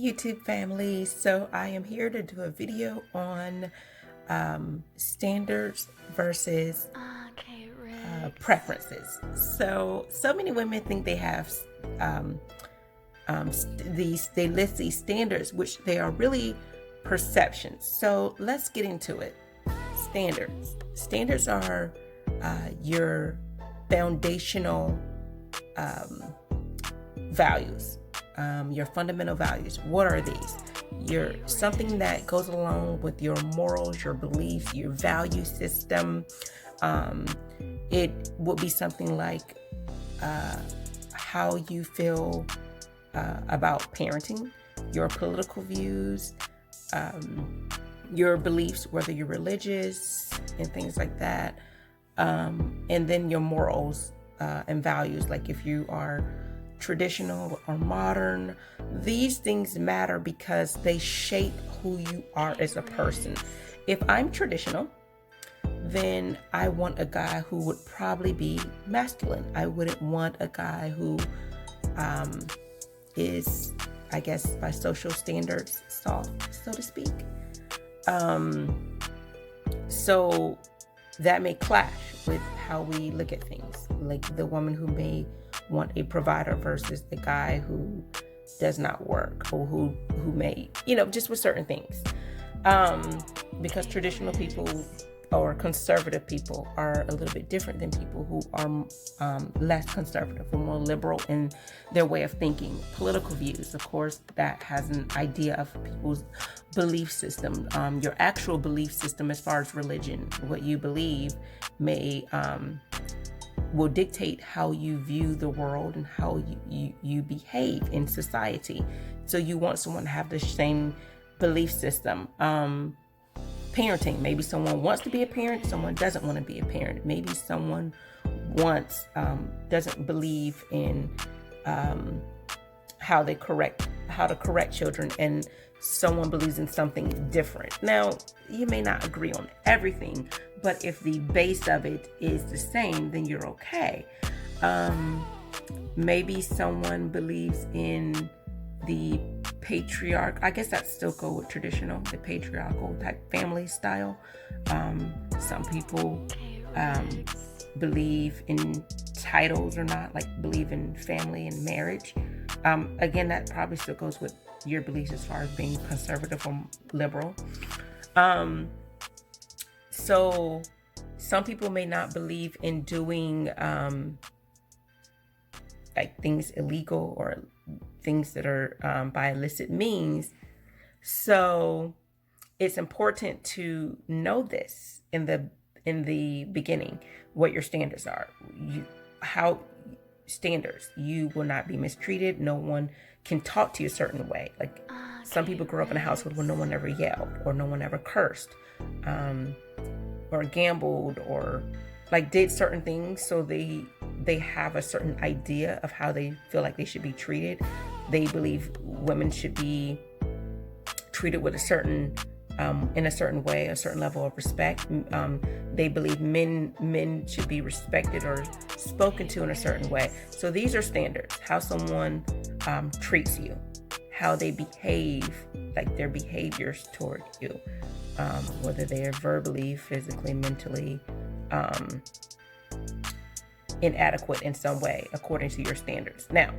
YouTube family. So I am here to do a video on standards versus preferences. So many women think they have they list these standards, which they are really perceptions. So let's get into it. Standards are your foundational values, your fundamental values. What are these? Something that goes along with your morals, your beliefs, your value system. It would be something like how you feel about parenting, your political views, your beliefs, whether you're religious and things like that, and then your morals and values, like if you are traditional or modern. These things matter because they shape who you are as a person. If I'm traditional, then I want a guy who would probably be masculine. I wouldn't want a guy who is, I guess, by social standards, soft, so to speak. So that may clash with how we look at things. Like the woman who may want a provider versus the guy who does not work, or who may, just with certain things. Because traditional people or conservative people are a little bit different than people who are less conservative or more liberal in their way of thinking. Political views, of course, that has an idea of people's belief system. Your actual belief system as far as religion, what you believe will dictate how you view the world and how you behave in society. So you want someone to have the same belief system. Parenting, maybe someone wants to be a parent, someone doesn't want to be a parent. Maybe someone doesn't believe in how to correct children, and someone believes in something different. Now, you may not agree on everything, but if the base of it is the same, then you're okay. Maybe someone believes in the I guess that still go with traditional, the patriarchal type family style. Some people believe in titles or not, like believe in family and marriage. Again, that probably still goes with your beliefs as far as being conservative or liberal. So some people may not believe in doing like things illegal or things that are by illicit means. So it's important to know this in the beginning, what your standards are. You will not be mistreated. No one can talk to you a certain way. Like some people grew up in a household where no one ever yelled, or no one ever cursed, or gambled, or like did certain things. So they have a certain idea of how they feel like they should be treated. They believe women should be treated with in a certain way, a certain level of respect. They believe men should be respected or spoken to in a certain way. So these are standards, how someone treats you, how they behave, like their behaviors toward you, whether they are verbally, physically, mentally inadequate in some way according to your standards. Now,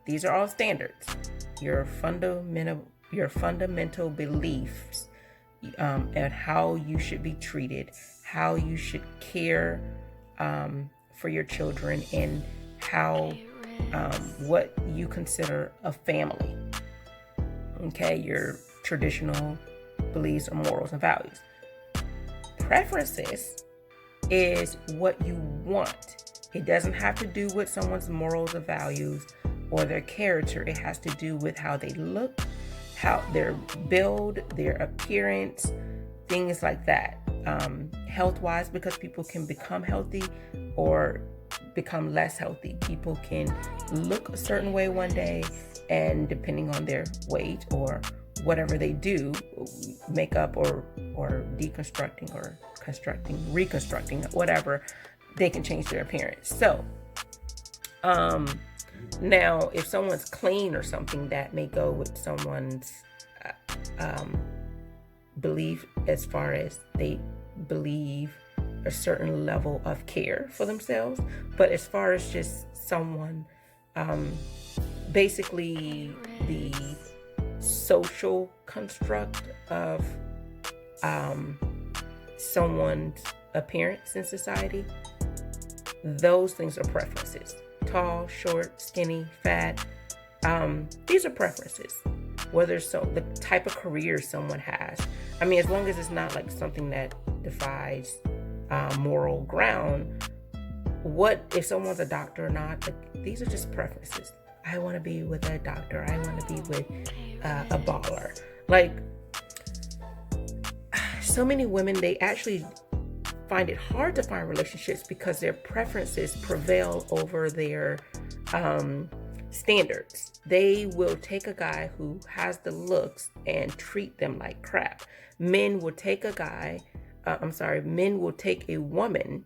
these are all standards. Your fundamental beliefs and how you should be treated, how you should care for your children, and how what you consider a family. Okay, your traditional beliefs or morals and values. Preferences is what you want. It doesn't have to do with someone's morals or values or their character. It has to do with how they look, how their build, their appearance, things like that. Health-wise, because people can become healthy or become less healthy. People can look a certain way one day, and depending on their weight or whatever they do, makeup or deconstructing or reconstructing, whatever, they can change their appearance. So Now, if someone's clean or something, that may go with someone's belief, as far as they believe a certain level of care for themselves. But as far as just someone, basically the social construct of someone's appearance in society, those things are preferences. Tall, short, skinny, fat, these are preferences. Whether the type of career someone has, I mean, as long as it's not like something that defies moral ground. What if someone's a doctor or not? Like, these are just preferences. I want to be with a doctor. I want to be with a baller. Like, so many women, they actually find it hard to find relationships because their preferences prevail over their standards. They will take a guy who has the looks and treat them like crap. Men will take a woman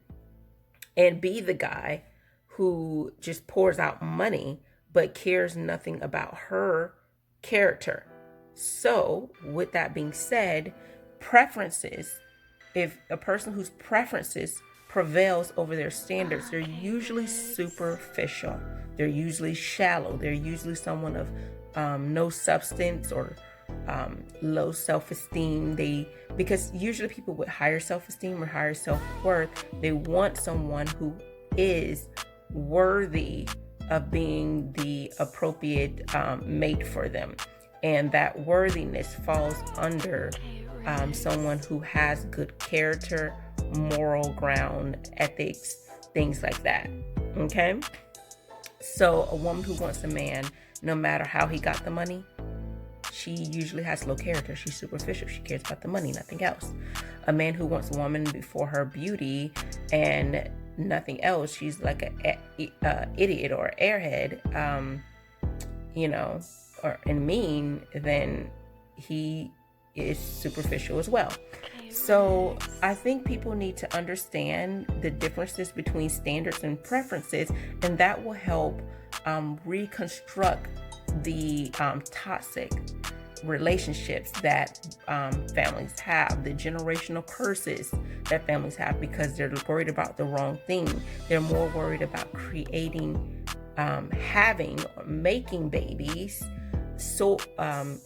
and be the guy who just pours out money but cares nothing about her character. So, with that being said, preferences, if a person whose preferences prevails over their standards, they're usually superficial. They're usually shallow. They're usually someone of no substance or low self-esteem. Because usually people with higher self-esteem or higher self-worth, they want someone who is worthy of being the appropriate mate for them. And that worthiness falls under someone who has good character, moral ground, ethics, things like that. Okay? So a woman who wants a man, no matter how he got the money, she usually has low character. She's superficial. She cares about the money, nothing else. A man who wants a woman before her beauty and nothing else, she's like a idiot or airhead, and mean, then he is superficial as well. So I think people need to understand the differences between standards and preferences, and that will help reconstruct the toxic relationships that families have, the generational curses that families have, because they're worried about the wrong thing. They're more worried about creating, having, or making babies, sowing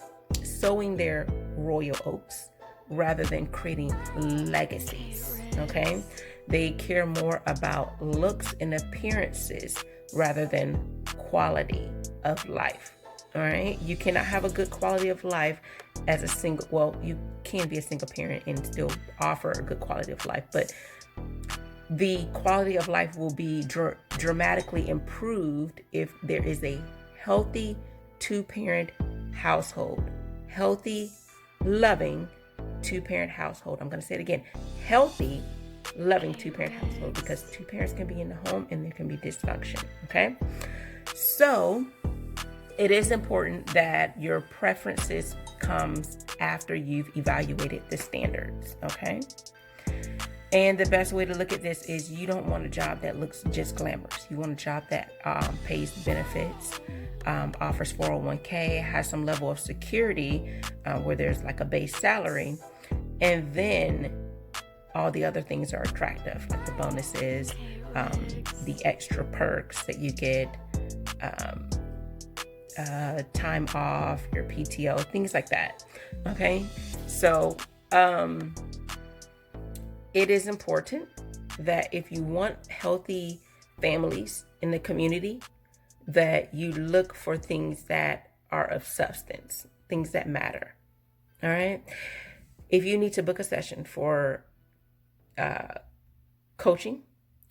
their royal oats, rather than creating legacies. Okay? They care more about looks and appearances rather than quality of life. All right? You cannot have a good quality of life as a single, well, you can be a single parent and still offer a good quality of life, but the quality of life will be dramatically improved if there is a healthy two-parent household. Healthy, loving two-parent household. I'm going to say it again. Healthy, loving two-parent household, because two parents can be in the home and there can be dysfunction. Okay? So it is important that your preferences comes after you've evaluated the standards. Okay? And the best way to look at this is, you don't want a job that looks just glamorous. You want a job that pays benefits, offers 401k, has some level of security where there's like a base salary, and then all the other things are attractive, like the bonuses, the extra perks that you get, time off, your PTO, things like that. Okay, so it is important that if you want healthy families in the community, that you look for things that are of substance, things that matter. All right. If you need to book a session for coaching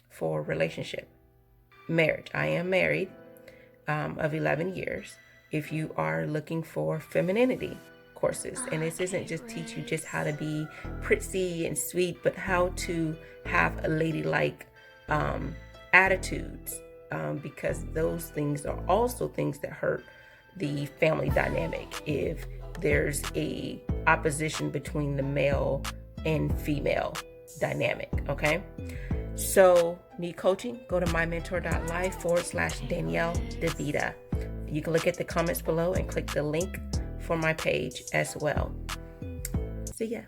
for relationship, marriage, I am married of 11 years. If you are looking for femininity courses, and this isn't just teach you just how to be pretty and sweet, but how to have a ladylike attitudes, because those things are also things that hurt the family dynamic if there's a opposition between the male and female dynamic. Okay, So, need coaching? Go to mymentor.life/DanielleDeVita. You can look at the comments below and click the link for my page as well. So yeah.